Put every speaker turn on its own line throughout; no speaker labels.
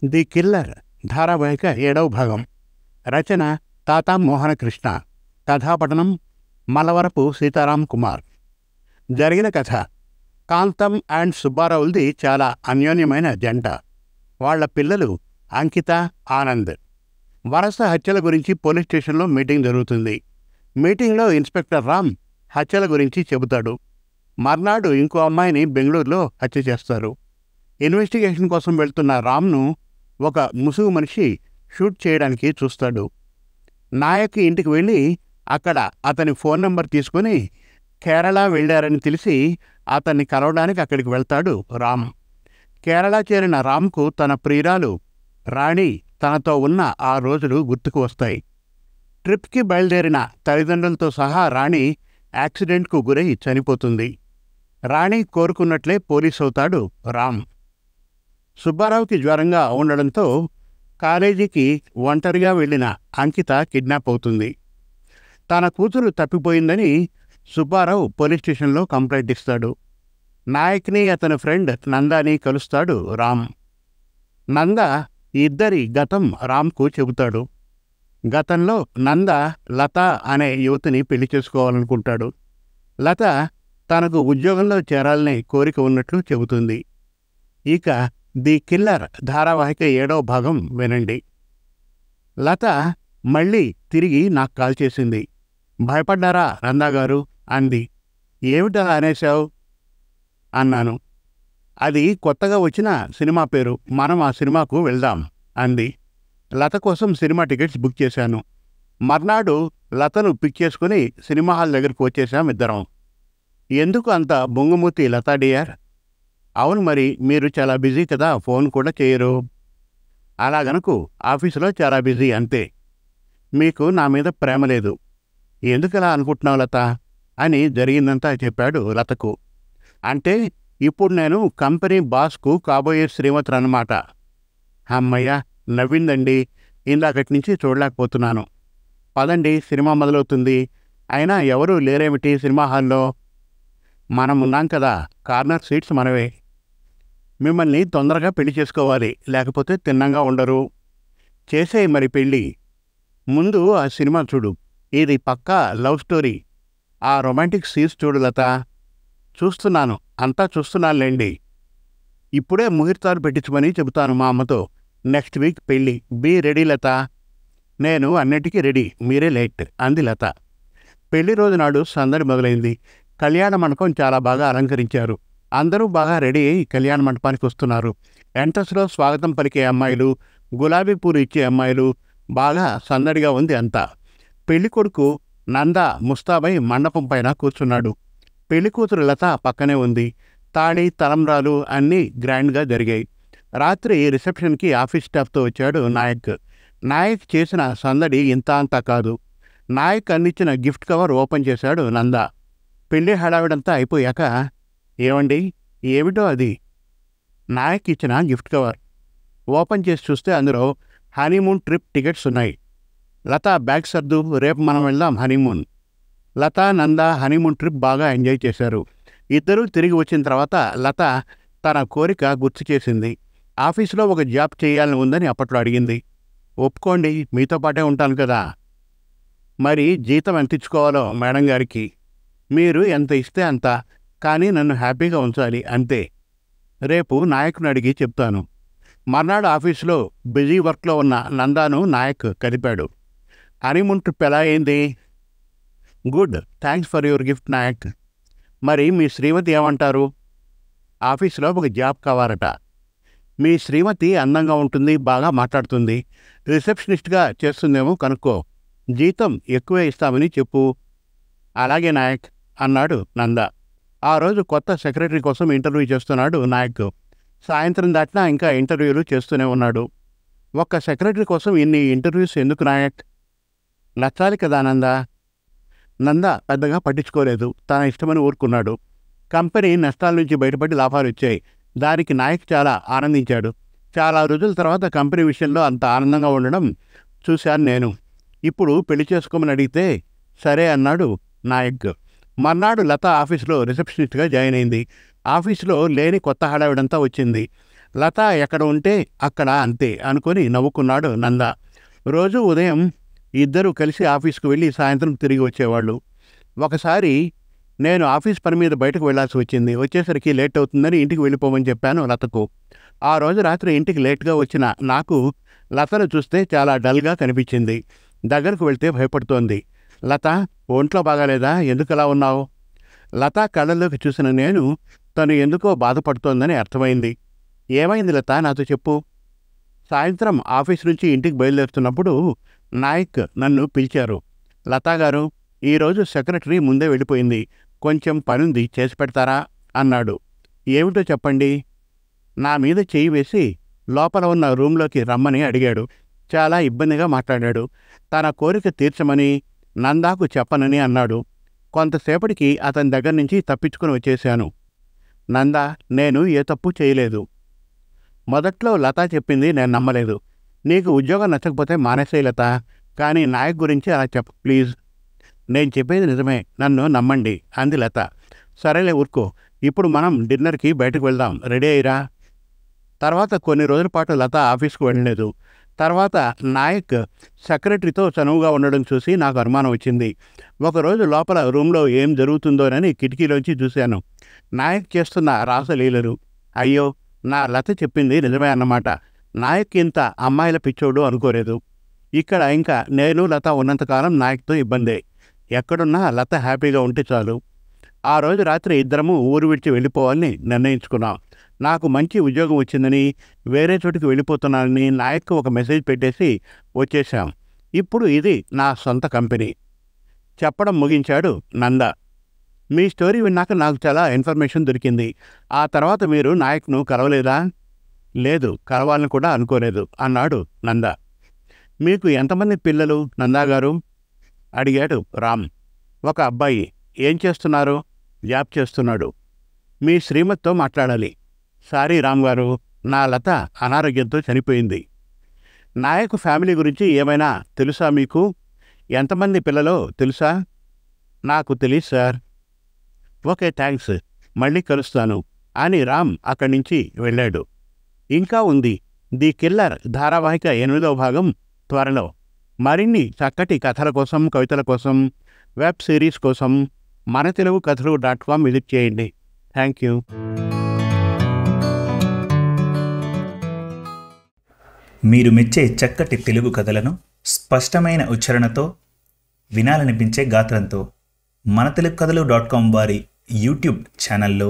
The killer ధారావాహిక 7వ భాగం. రచన తాతా మోహనకృష్ణ. కథాపఠనం మలవరపు సీతారాం కుమార్. జరిగిన కథ: కాంతం అండ్ సుబ్బారావులది చాలా అన్యోన్యమైన జంట. వాళ్ల పిల్లలు అంకిత, ఆనంద్. వరస హత్యల గురించి పోలీస్ స్టేషన్లో మీటింగ్ జరుగుతుంది. మీటింగ్లో ఇన్స్పెక్టర్ రామ్ హత్యల గురించి చెబుతాడు. మర్నాడు ఇంకో అమ్మాయిని బెంగళూరులో హత్య చేస్తారు. ఇన్వెస్టిగేషన్ కోసం వెళ్తున్న రామ్ను ఒక ముసుగు మనిషి షూట్ చేయడానికి చూస్తాడు. నాయక్ ఇంటికి వెళ్ళి అక్కడ అతని ఫోన్ నెంబర్ తీసుకుని కేరళ వెళ్ళారని తెలిసి అతన్ని కలవడానికి అక్కడికి వెళ్తాడు రామ్. కేరళ చేరిన రామ్కు తన ప్రియురాలు రాణి తనతో ఉన్న ఆ రోజులు గుర్తుకు వస్తాయి. ట్రిప్కి బయలుదేరిన తల్లిదండ్రులతో సహా రాణి యాక్సిడెంట్కు గురై చనిపోతుంది. రాణి కోరుకున్నట్లే పోలీస్ అవుతాడు రామ్. సుబ్బారావుకి జ్వరంగా ఉండడంతో కాలేజీకి ఒంటరిగా వెళ్ళిన అంకిత కిడ్నాప్ అవుతుంది. తన కూతురు తప్పిపోయిందని సుబ్బారావు పోలీస్ స్టేషన్లో కంప్లైంట్ ఇస్తాడు. నాయక్ని అతని ఫ్రెండ్ నందాని కలుస్తాడు రామ్. నంద ఇద్దరి గతం రామ్కు చెబుతాడు. గతంలో నంద లత అనే యువతిని పెళ్లి చేసుకోవాలనుకుంటాడు. లత తనకు ఉద్యోగంలో చేరాలనే కోరిక ఉన్నట్లు చెబుతుంది. ఇక ది కిల్లర్ ధారావాహిక 7వ భాగం వినండి. లత మళ్ళీ తిరిగి నాకు కాల్ చేసింది. భయపడ్డారా నందాగారు అంది. ఏమిటలా అనేశావు అన్నాను. అది కొత్తగా వచ్చిన సినిమా పేరు, మనం ఆ సినిమాకు వెళ్దాం అంది. లత కోసం సినిమా టికెట్స్ బుక్ చేశాను. మర్నాడు లతను పిక్ చేసుకుని సినిమా హాల్ దగ్గరకు వచ్చేసాం ఇద్దరం. ఎందుకు అంత బొంగుమూతి లతా డియర్? అవును, మరి మీరు చాలా బిజీ కదా, ఫోన్ కూడా చేయరు. అలాగనుకు, ఆఫీసులో చాలా బిజీ అంతే. మీకు నా మీద ప్రేమ లేదు. ఎందుకలా అనుకుంటున్నావు లత అని జరిగిందంతా చెప్పాడు లతకు. అంటే ఇప్పుడు నేను కంపెనీ బాస్కు కాబోయే శ్రీమతురన్నమాట. అమ్మయ్య, నవ్విందండి. ఇందాకటి నుంచి చూడలేకపోతున్నాను. పదండి, సినిమా మొదలవుతుంది. అయినా ఎవరూ లేరేమిటి సినిమా హాల్లో? మనం ఉన్నాం కదా, కార్నర్ సీట్స్ మనవే. మిమ్మల్ని తొందరగా పెళ్లి చేసుకోవాలి, లేకపోతే తిన్నంగా ఉండరు. చేసేయి మరి పెళ్ళి. ముందు ఆ సినిమా చూడు, ఇది పక్కా లవ్ స్టోరీ. ఆ రొమాంటిక్ సీన్స్ చూడు లత. చూస్తున్నాను, అంతా చూస్తున్నానులేండి. ఇప్పుడే ముహూర్తాలు పెట్టించమని చెబుతాను మా అమ్మతో. నెక్స్ట్ వీక్ పెళ్ళి. బీ రెడీ లత. నేను అన్నిటికీ రెడీ, మీరే లేట్ అంది లత. పెళ్లి రోజు నాడు సందడి మొదలైంది. కళ్యాణ మండపం చాలా బాగా అలంకరించారు. అందరూ బాగా రెడీ అయి కళ్యాణ మండపానికి వస్తున్నారు. ఎంట్రన్స్లో స్వాగతం పలికే అమ్మాయిలు, గులాబీ పూలు ఇచ్చే అమ్మాయిలు, బాగా సందడిగా ఉంది అంతా. పెళ్లి కొడుకు నంద ముస్తాబై మండపం పైన కూర్చున్నాడు. పెళ్లి కూతురు లత పక్కనే ఉంది. తాళి, తలంబ్రాలు అన్నీ గ్రాండ్గా జరిగాయి. రాత్రి రిసెప్షన్కి ఆఫీస్ స్టాఫ్తో వచ్చాడు నాయక్. నాయక్ చేసిన సందడి ఇంత అంతా కాదు. నాయక్ అందించిన గిఫ్ట్ కవర్ ఓపెన్ చేశాడు నంద. పెళ్లి హడావిడంతా అయిపోయాక, ఏమండి, ఏమిటో అది? నాయక్ ఇచ్చిన గిఫ్ట్ కవర్ ఓపెన్ చేసి చూస్తే అందులో హనీమూన్ ట్రిప్ టికెట్స్ ఉన్నాయి. లత, బ్యాగ్ సర్దు, రేపు మనం వెళ్దాం హనీమూన్. లత, నంద హనీమూన్ ట్రిప్ బాగా ఎంజాయ్ చేశారు. ఇద్దరూ తిరిగి వచ్చిన తర్వాత లత తన కోరిక గుర్తు చేసింది. ఆఫీసులో ఒక జాబ్ చేయాలని ఉందని అప్పట్లో అడిగింది. ఒప్పుకోండి, మీతో పాటే ఉంటాను కదా. మరి జీతం ఎంత ఇచ్చుకోవాలో మేడం గారికి? మీరు ఎంత ఇస్తే అంత, కానీ నన్ను హ్యాపీగా ఉంచాలి అంతే. రేపు నాయకుని అడిగి చెప్తాను. మర్నాడు ఆఫీసులో బిజీ వర్క్లో ఉన్న నందాను నాయక్ కలిపాడు. హనీమూన్ ట్రిప్ ఎలా అయింది? Good, thanks for your gift Nayak. మరి మీ శ్రీమతి ఏమంటారు? ఆఫీసులో ఒక జాబ్ కావాలట. మీ శ్రీమతి అందంగా ఉంటుంది, బాగా మాట్లాడుతుంది, రిసెప్షనిస్ట్గా చేస్తుందేమో కనుక్కో. జీతం ఎక్కువే ఇస్తామని చెప్పు. అలాగే నాయక్ అన్నాడు నంద. ఆ రోజు కొత్త సెక్రటరీ కోసం ఇంటర్వ్యూ చేస్తున్నాడు నాయక్. సాయంత్రం దాటినా ఇంకా ఇంటర్వ్యూలు చేస్తూనే ఉన్నాడు. ఒక్క సెక్రటరీ కోసం ఇన్ని ఇంటర్వ్యూస్ ఎందుకు నాయక్? నచ్చాలి కదా నంద. నంద పెద్దగా పట్టించుకోలేదు, తన ఇష్టమని ఊరుకున్నాడు. కంపెనీ నష్టాల నుంచి బయటపడి లాభాలు వచ్చాయి. దానికి నాయక్ చాలా ఆనందించాడు. చాలా రోజుల తర్వాత కంపెనీ విషయంలో అంత ఆనందంగా ఉండడం చూశాను నేను. ఇప్పుడు పెళ్లి చేసుకోమని అడిగితే సరే అన్నాడు నాయక్. మర్నాడు లత ఆఫీసులో రిసెప్షనిస్ట్గా జాయిన్ అయింది. ఆఫీసులో లేని కొత్త హడావిడంతా వచ్చింది. లత ఎక్కడ ఉంటే అక్కడ అంతే అనుకొని నవ్వుకున్నాడు నంద. రోజు ఉదయం ఇద్దరూ కలిసి ఆఫీస్కు వెళ్ళి సాయంత్రం తిరిగి వచ్చేవాళ్ళు. ఒకసారి నేను ఆఫీస్ పని మీద బయటకు వెళ్లాల్సి వచ్చింది. వచ్చేసరికి లేట్ అవుతుందని ఇంటికి వెళ్ళిపోమని చెప్పాను లతకు. ఆ రోజు రాత్రి ఇంటికి లేట్గా వచ్చిన నాకు లతను చూస్తే చాలా డల్గా కనిపించింది. దగ్గరకు వెళ్తే భయపడుతోంది. లత, ఒంట్లో బాగాలేదా? ఎందుకలా ఉన్నావు? లత కళ్ళల్లోకి చూసిన నేను తను ఎందుకో బాధపడుతోందని అర్థమైంది. ఏమైంది లత, నాతో చెప్పు. సాయంత్రం ఆఫీస్ నుంచి ఇంటికి బయలుదేరుతున్నప్పుడు నాయక్ నన్ను పిలిచారు. లతాగారు, ఈరోజు సెక్రటరీ ముందే వెళ్ళిపోయింది, కొంచెం పనుంది, చేసి పెడతారా అన్నాడు. ఏమిటో చెప్పండి. నా మీద చేయి వేసి లోపల ఉన్న రూంలోకి రమ్మని అడిగాడు. చాలా ఇబ్బందిగా మాట్లాడాడు. తన కోరిక తీర్చమని నందాకు చెప్పనని అన్నాడు. కొంతసేపటికి అతని దగ్గర నుంచి తప్పించుకుని వచ్చేశాను. నందా, నేను ఏ తప్పు చేయలేదు. మొదట్లో లత చెప్పింది నేను నమ్మలేదు. నీకు ఉద్యోగం నచ్చకపోతే మానేసేయి లత, కానీ నాయక్ గురించి అలా చెప్ప ప్లీజ్. నేను చెప్పేది నిజమే, నన్ను నమ్మండి అంది లత. సరేలే ఊరుకో, ఇప్పుడు మనం డిన్నర్కి బయటకు వెళ్దాం, రెడీ అయ్యిరా. తర్వాత కొన్ని రోజుల పాటు లత ఆఫీస్కు వెళ్ళలేదు. తర్వాత నాయక్ సెక్రటరీతో చనువుగా ఉండడం చూసి నాకు అనుమానం వచ్చింది. ఒకరోజు లోపల రూమ్లో ఏం జరుగుతుందోనని కిటికీలోంచి చూశాను. నాయక్ చేస్తున్న రాసలీలలు. అయ్యో, నా లత చెప్పింది నిజమే అన్నమాట. నాయక్ ఇంత అమ్మాయిల పిచ్చోడు అనుకోలేదు. ఇక్కడ ఇంకా నేను లత ఉన్నంతకాలం నాయక్తో ఇబ్బందే. ఎక్కడున్నా లత హ్యాపీగా ఉంటే చాలు. ఆ రోజు రాత్రి ఇద్దరము ఊరు విడిచి వెళ్ళిపోవాలని నిర్ణయించుకున్నాం. నాకు మంచి ఉద్యోగం వచ్చిందని, వేరే చోటికి వెళ్ళిపోతున్నానని నాయక్కు ఒక మెసేజ్ పెట్టేసి వచ్చేశాం. ఇప్పుడు ఇది నా సొంత కంపెనీ చెప్పడం ముగించాడు నంద. మీ స్టోరీ విన్నాక నాకు చాలా ఇన్ఫర్మేషన్ దొరికింది. ఆ తర్వాత మీరు నాయక్ను కలవలేదా? లేదు, కలవాలని కూడా అనుకోలేదు అన్నాడు నంద. మీకు ఎంతమంది పిల్లలు నందాగారు అడిగాడు రామ్. ఒక అబ్బాయి. ఏం చేస్తున్నారు? జాబ్ చేస్తున్నాడు. మీ శ్రీమతితో మాట్లాడాలి. సారీ రామ్ గారు, నా లత అనారోగ్యంతో చనిపోయింది. నాయక్ ఫ్యామిలీ గురించి ఏమైనా తెలుసా మీకు? ఎంతమంది పిల్లలో తెలుసా? నాకు తెలియదు సార్. ఓకే, థ్యాంక్స్, మళ్ళీ కలుస్తాను అని రామ్ అక్కడి నుంచి వెళ్ళాడు. ఇంకా ఉంది ది కిల్లర్ ధారావాహిక 8వ భాగం త్వరలో. మరిన్ని చక్కటి కథల కోసం, కవితల కోసం, వెబ్ సిరీస్ కోసం మనతెలుగుకథలు.com విజిట్ చేయండి. Thank you.
మీరు మెచ్చే చక్కటి తెలుగు కథలను స్పష్టమైన ఉచ్చారణతో, వినాలనిపించే గాత్రంతో మనతెలుగుకథలు.com వారి యూట్యూబ్ ఛానల్లో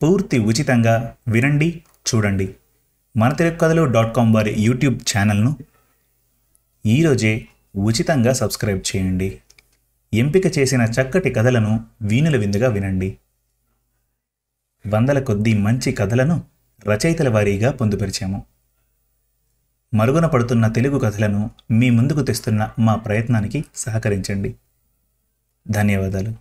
పూర్తి ఉచితంగా వినండి, చూడండి. మనతెలుగుకథలు.com వారి యూట్యూబ్ ఛానల్ను ఈరోజే ఉచితంగా సబ్స్క్రైబ్ చేయండి. ఎంపిక చేసిన చక్కటి కథలను వీణుల విందుగా వినండి. వందల కొద్దీ మంచి కథలను రచయితల వారీగా పొందుపరిచాము. మరుగున పడుతున్న తెలుగు కథలను మీ ముందుకు తెస్తున్న మా ప్రయత్నానికి సహకరించండి. ధన్యవాదాలు.